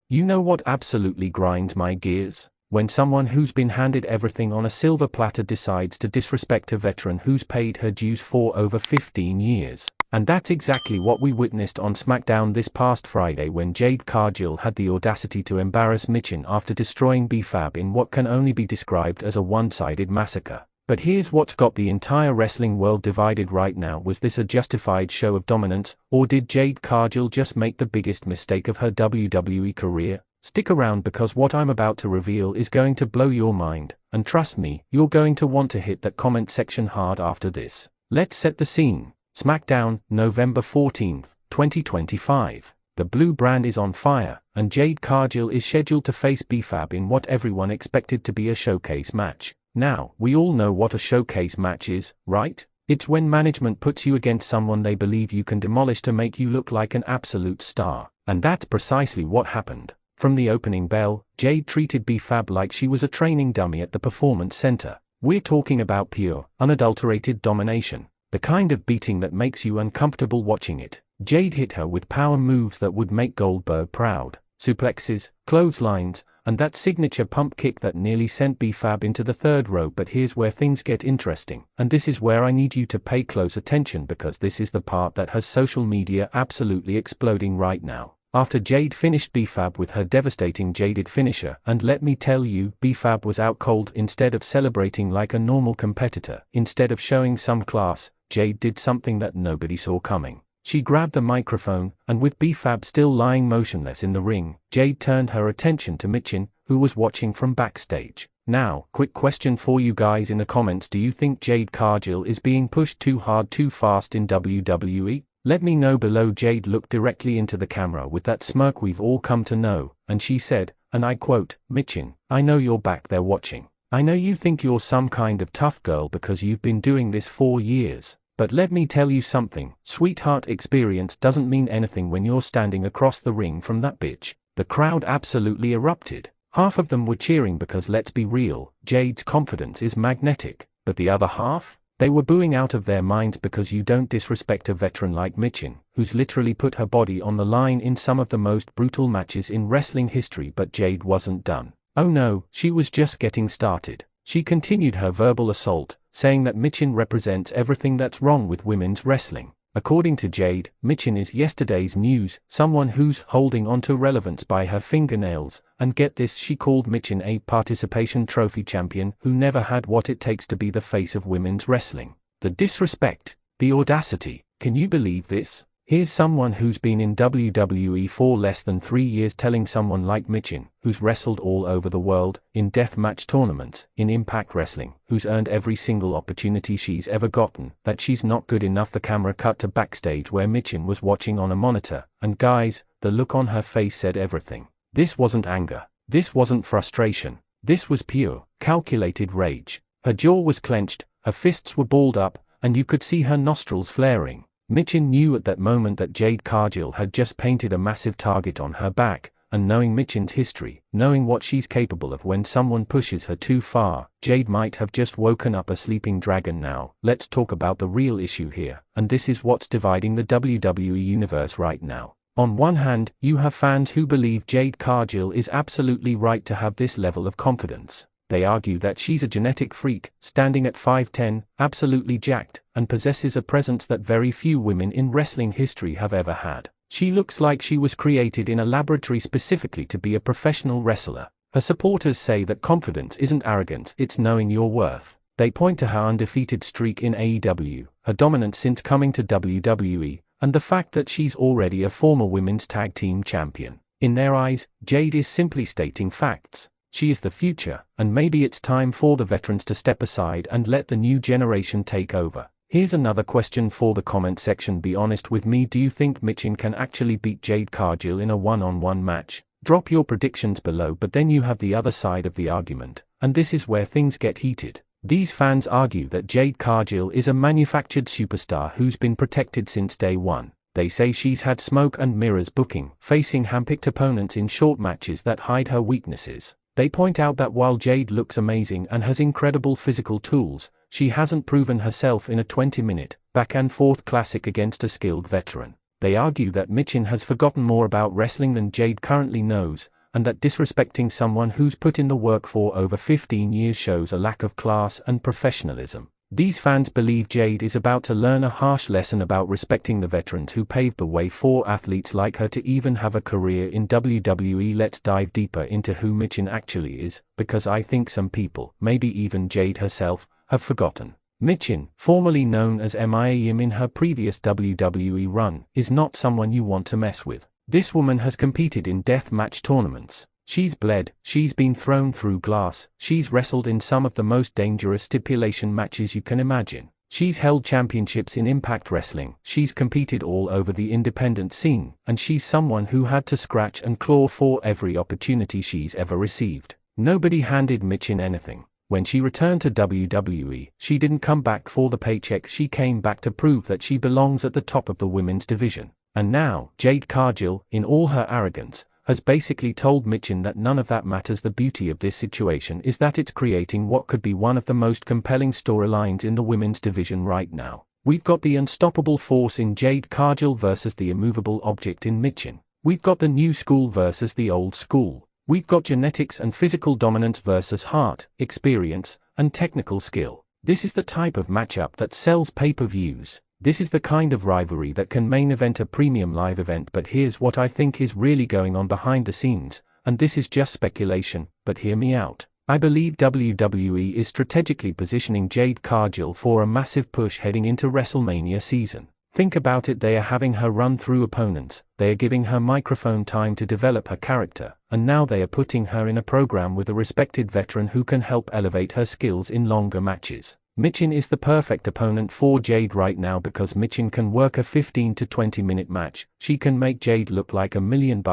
You know what absolutely grinds my gears? When someone who's been handed everything on a silver platter decides to disrespect a veteran who's paid her dues for over 15 years. And that's exactly what we witnessed on SmackDown this past Friday when Jade Cargill had the audacity to embarrass Michin after destroying B-Fab in what can only be described as a one-sided massacre. But here's what's got the entire wrestling world divided right now. Was this a justified show of dominance, or did Jade Cargill just make the biggest mistake of her WWE career? Stick around because what I'm about to reveal is going to blow your mind, and trust me, you're going to want to hit that comment section hard after this. Let's set the scene. SmackDown, November 14, 2025. The blue brand is on fire, and Jade Cargill is scheduled to face B-Fab in what everyone expected to be a showcase match. Now, we all know what a showcase match is, right? It's when management puts you against someone they believe you can demolish to make you look like an absolute star. And that's precisely what happened. From the opening bell, Jade treated B-Fab like she was a training dummy at the Performance Center. We're talking about pure, unadulterated domination. The kind of beating that makes you uncomfortable watching it. Jade hit her with power moves that would make Goldberg proud. Suplexes, clotheslines, and that signature pump kick that nearly sent B-Fab into the third row. But here's where things get interesting, and this is where I need you to pay close attention because this is the part that has social media absolutely exploding right now. After Jade finished B-Fab with her devastating Jaded finisher, and let me tell you, B-Fab was out cold. Instead of celebrating like a normal competitor, instead of showing some class, Jade did something that nobody saw coming. She grabbed the microphone, and with B-Fab still lying motionless in the ring, Jade turned her attention to Michin, who was watching from backstage. Now, quick question for you guys in the comments: do you think Jade Cargill is being pushed too hard too fast in WWE? Let me know below. Jade looked directly into the camera with that smirk we've all come to know, and she said, and I quote, "Michin, I know you're back there watching. I know you think you're some kind of tough girl because you've been doing this for years. But let me tell you something, sweetheart, experience doesn't mean anything when you're standing across the ring from that bitch." The crowd absolutely erupted. Half of them were cheering because let's be real, Jade's confidence is magnetic. But the other half? They were booing out of their minds because you don't disrespect a veteran like Michin, who's literally put her body on the line in some of the most brutal matches in wrestling history. But Jade wasn't done. Oh no, she was just getting started. She continued her verbal assault, saying that Michin represents everything that's wrong with women's wrestling. According to Jade, Michin is yesterday's news, someone who's holding on to relevance by her fingernails, and get this, she called Michin a participation trophy champion who never had what it takes to be the face of women's wrestling. The disrespect, the audacity, can you believe this? Here's someone who's been in WWE for less than 3 years telling someone like Michin, who's wrestled all over the world, in deathmatch tournaments, in Impact Wrestling, who's earned every single opportunity she's ever gotten, that she's not good enough. The camera cut to backstage where Michin was watching on a monitor, and guys, the look on her face said everything. This wasn't anger. This wasn't frustration. This was pure, calculated rage. Her jaw was clenched, her fists were balled up, and you could see her nostrils flaring. Michin knew at that moment that Jade Cargill had just painted a massive target on her back, and knowing Michin's history, knowing what she's capable of when someone pushes her too far, Jade might have just woken up a sleeping dragon. Now, let's talk about the real issue here, and this is what's dividing the WWE universe right now. On one hand, you have fans who believe Jade Cargill is absolutely right to have this level of confidence. They argue that she's a genetic freak, standing at 5'10", absolutely jacked, and possesses a presence that very few women in wrestling history have ever had. She looks like she was created in a laboratory specifically to be a professional wrestler. Her supporters say that confidence isn't arrogance, it's knowing your worth. They point to her undefeated streak in AEW, her dominance since coming to WWE, and the fact that she's already a former women's tag team champion. In their eyes, Jade is simply stating facts. She is the future, and maybe it's time for the veterans to step aside and let the new generation take over. Here's another question for the comment section. Be honest with me, do you think Michin can actually beat Jade Cargill in a one-on-one match? Drop your predictions below. But then you have the other side of the argument, and this is where things get heated. These fans argue that Jade Cargill is a manufactured superstar who's been protected since day one. They say she's had smoke and mirrors booking, facing handpicked opponents in short matches that hide her weaknesses. They point out that while Jade looks amazing and has incredible physical tools, she hasn't proven herself in a 20-minute, back-and-forth classic against a skilled veteran. They argue that Michin has forgotten more about wrestling than Jade currently knows, and that disrespecting someone who's put in the work for over 15 years shows a lack of class and professionalism. These fans believe Jade is about to learn a harsh lesson about respecting the veterans who paved the way for athletes like her to even have a career in WWE. Let's dive deeper into who Michin actually is, because I think some people, maybe even Jade herself, have forgotten. Michin, formerly known as Mia in her previous WWE run, is not someone you want to mess with. This woman has competed in death match tournaments. She's bled, she's been thrown through glass, she's wrestled in some of the most dangerous stipulation matches you can imagine. She's held championships in Impact Wrestling, she's competed all over the independent scene, and she's someone who had to scratch and claw for every opportunity she's ever received. Nobody handed Michin anything. When she returned to WWE, she didn't come back for the paycheck, she came back to prove that she belongs at the top of the women's division. And now, Jade Cargill, in all her arrogance, has basically told Michin that none of that matters. The beauty of this situation is that it's creating what could be one of the most compelling storylines in the women's division right now. We've got the unstoppable force in Jade Cargill versus the immovable object in Michin. We've got the new school versus the old school. We've got genetics and physical dominance versus heart, experience, and technical skill. This is the type of matchup that sells pay-per-views. This is the kind of rivalry that can main event a premium live event. But here's what I think is really going on behind the scenes, and this is just speculation, but hear me out. I believe WWE is strategically positioning Jade Cargill for a massive push heading into WrestleMania season. Think about it, they are having her run through opponents, they are giving her microphone time to develop her character, and now they are putting her in a program with a respected veteran who can help elevate her skills in longer matches. Michin is the perfect opponent for Jade right now because Michin can work a 15 to 20 minute match, she can make Jade look like $1 million,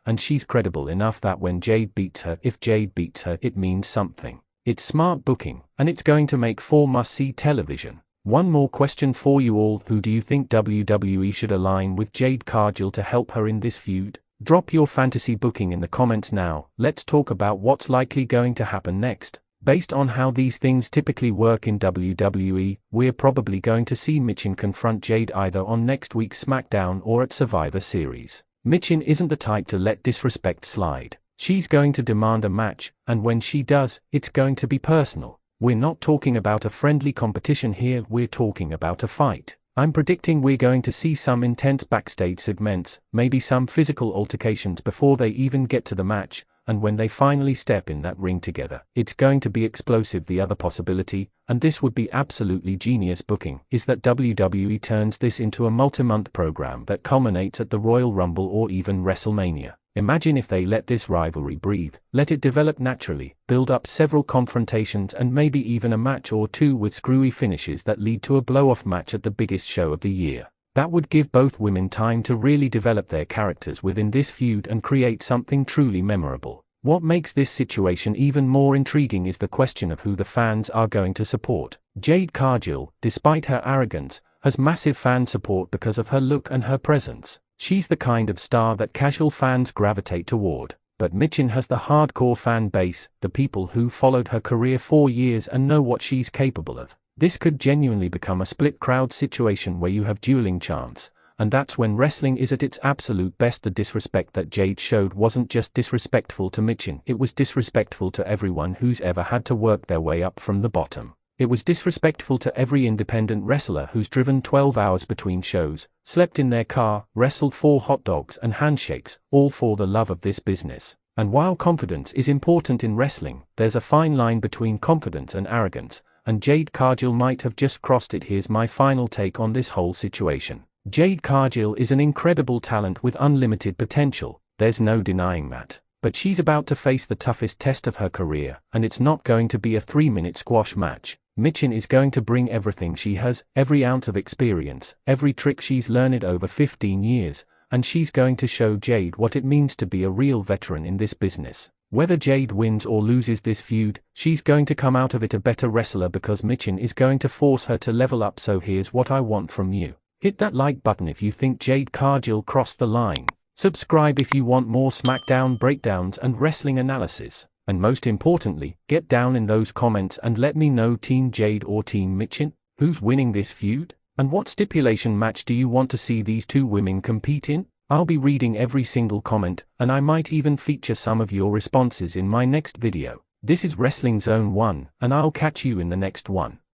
and she's credible enough that when Jade beats her, if Jade beats her, it means something. It's smart booking, and it's going to make for must-see television. One more question for you all, who do you think WWE should align with Jade Cargill to help her in this feud? Drop your fantasy booking in the comments now. Let's talk about what's likely going to happen next. Based on how these things typically work in WWE, we're probably going to see Michin confront Jade either on next week's SmackDown or at Survivor Series. Michin isn't the type to let disrespect slide. She's going to demand a match, and when she does, it's going to be personal. We're not talking about a friendly competition here, we're talking about a fight. I'm predicting we're going to see some intense backstage segments, maybe some physical altercations before they even get to the match, and when they finally step in that ring together, it's going to be explosive. The other possibility, and this would be absolutely genius booking, is that WWE turns this into a multi-month program that culminates at the Royal Rumble or even WrestleMania. Imagine if they let this rivalry breathe, let it develop naturally, build up several confrontations and maybe even a match or two with screwy finishes that lead to a blow-off match at the biggest show of the year. That would give both women time to really develop their characters within this feud and create something truly memorable. What makes this situation even more intriguing is the question of who the fans are going to support. Jade Cargill, despite her arrogance, has massive fan support because of her look and her presence. She's the kind of star that casual fans gravitate toward. But Michin has the hardcore fan base, the people who followed her career for years and know what she's capable of. This could genuinely become a split crowd situation where you have dueling chants, and that's when wrestling is at its absolute best. The disrespect that Jade showed wasn't just disrespectful to Michin, it was disrespectful to everyone who's ever had to work their way up from the bottom. It was disrespectful to every independent wrestler who's driven 12 hours between shows, slept in their car, wrestled for hot dogs and handshakes, all for the love of this business. And while confidence is important in wrestling, there's a fine line between confidence and arrogance, and Jade Cargill might have just crossed it. Here's my final take on this whole situation. Jade Cargill is an incredible talent with unlimited potential, there's no denying that. But she's about to face the toughest test of her career, and it's not going to be a 3-minute squash match. Michin is going to bring everything she has, every ounce of experience, every trick she's learned over 15 years, and she's going to show Jade what it means to be a real veteran in this business. Whether Jade wins or loses this feud, she's going to come out of it a better wrestler because Michin is going to force her to level up. So here's what I want from you. Hit that like button if you think Jade Cargill crossed the line. Subscribe if you want more SmackDown breakdowns and wrestling analysis. And most importantly, get down in those comments and let me know, Team Jade or Team Michin? Who's winning this feud? And what stipulation match do you want to see these two women compete in? I'll be reading every single comment, and I might even feature some of your responses in my next video. This is Wrestling Zone 1, and I'll catch you in the next one.